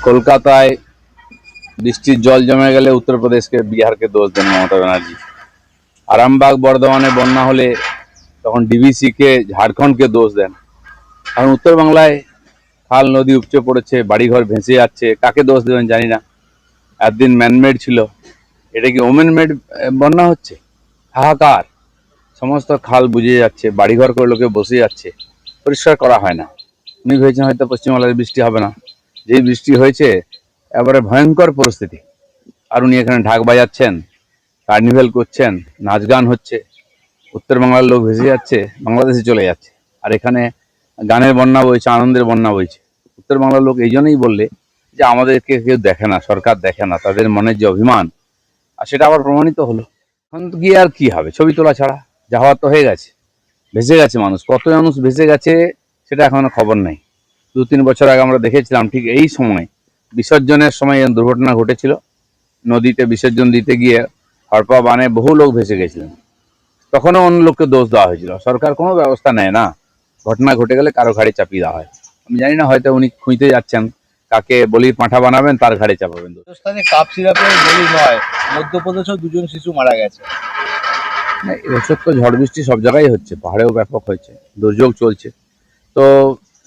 কলকাতায় বৃষ্টির জল জমে গেলে উত্তরপ্রদেশকে বিহারকে দোষ দেন মমতা ব্যানার্জি। আরামবাগ বর্ধমানে বন্যা হলে তখন ডিভিসিকে ঝাড়খণ্ডকে দোষ দেন। কারণ উত্তরবাংলায় খাল নদী উপচে পড়েছে, বাড়িঘর ভেসে যাচ্ছে, কাকে দোষ দেবেন জানি না। একদিন ম্যানমেড ছিল, এটা কি ওমেন মেড বন্যা হচ্ছে? হাহাকার, সমস্ত খাল বুঝে যাচ্ছে, বাড়িঘর করে লোকে বসে যাচ্ছে, পরিষ্কার করা হয় না। উনি ভেবেছেন হয়তো পশ্চিমবাংলায় বৃষ্টি হবে না, যেই বৃষ্টি হয়েছে এবারে ভয়ঙ্কর পরিস্থিতি। আর উনি এখানে ঢাক বাজাচ্ছেন, কার্নিভেল করছেন, নাচ গান হচ্ছে, উত্তর বাংলার লোক ভেসে যাচ্ছে, বাংলাদেশে চলে যাচ্ছে। আর এখানে গানের বন্যা বইছে, আনন্দের বন্যা বইছে। উত্তর বাংলার লোক এই জন্যই বললে যে আমাদেরকে কেউ দেখে না, সরকার দেখে না, তাদের মনের যে অভিমান, আর সেটা আবার প্রমাণিত হলো। এখন গিয়ে আর কি হবে, ছবি তোলা ছাড়া? যা হওয়ার তো হয়ে গেছে, ভেসে গেছে মানুষ। কত মানুষ ভেসে গেছে সেটা এখনো খবর নাই। 2-3 বছর আগে আমরা দেখেছিলাম ঠিক এই সময় বিসর্জনের সময় দুর্ঘটনা ঘটেছিল। নদীতে বিসর্জন দিতে গিয়ে হরপা বানে বহু লোক ভেসে গেছিলেন, তখনও অন্য লোককে দোষ দেওয়া হয়েছিল। সরকার কোনো ব্যবস্থা নেয় না, ঘটনা ঘটে গেলে কারো ঘাড়ে চাপিয়ে দেওয়া হয়। আমি জানি না, হয়তো উনি খুঁজতে যাচ্ছেন কাকে বলির পাঁঠা বানাবেন, তার ঘাড়ে চাপাবেন। রাজস্থানে কাপ সিরাপের বলি নয়, মধ্যপ্রদেশেও 2জন শিশু মারা গেছে। এবছর তো ঝড় বৃষ্টি সব জায়গায় হচ্ছে, পাহাড়েও ব্যাপক হয়েছে, দুর্যোগ চলছে। তো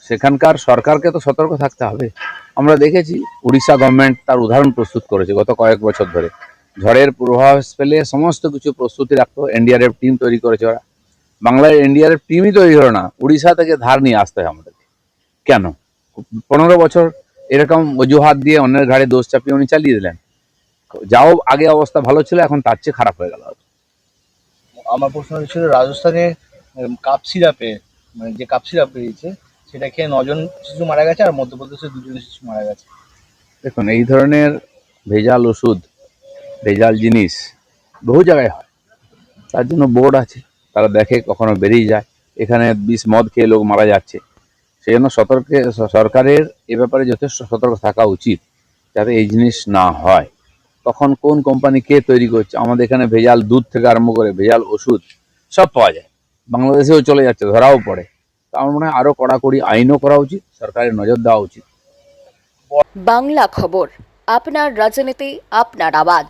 সেখানকার সরকারকে তো সতর্ক থাকতে হবে। আমরা দেখেছি উড়িষ্যা গভর্নমেন্ট তার উদাহরণ প্রস্তুত করেছে গত কয়েক বছর ধরে। ঝড়ের পূর্বাভাস পেলে সমস্ত কিছু প্রস্তুতি রাখতো, এনডিআরএফ টিম তৈরি করেছে ওরা। বাংলায় এনডিআরএফ টিমই তৈরি হলো না, উড়িষ্যা থেকে ধার নিয়ে আসতে হয় আমাদেরকে। কেন? 15 বছর এরকম অজুহাত দিয়ে অন্যের ঘাড়ে দোষ চাপিয়ে উনি চালিয়ে দিলেন। যাও আগে অবস্থা ভালো ছিল, এখন তার চেয়ে খারাপ হয়ে গেল। আমার প্রশ্ন ছিল রাজস্থানে কাপ সিরাপে, মানে যে কাপ সিরাপ বেরিয়েছে সেটা খেয়ে 9জন শিশু মারা গেছে, আর মধ্যপ্রদেশে 2জন শিশু মারা গেছে। দেখুন, এই ধরনের ভেজাল ওষুধ, ভেজাল জিনিস বহু জায়গায় হয়, তার জন্য বোর্ড আছে, তারা দেখে, কখনো বেরিয়ে যায়। এখানে বিষ মদ খেয়ে লোক মারা যাচ্ছে, সেই জন্য সরকারের এ ব্যাপারে যথেষ্ট সতর্ক থাকা উচিত, যাতে এই জিনিস না হয়। তখন কোন কোম্পানি কে তৈরি করছে, আমাদের এখানে ভেজাল দুধ থেকে আরম্ভ করে ভেজাল ওষুধ সব পাওয়া যায়, বাংলাদেশেও চলে যাচ্ছে, ধরাও পড়ে। তো আমার মনে হয় আরও কড়াকড়ি আইনও করা উচিত, সরকারের নজর দেওয়া উচিত। বাংলা খবর, আপনার রাজনীতি, আপনার আওয়াজ।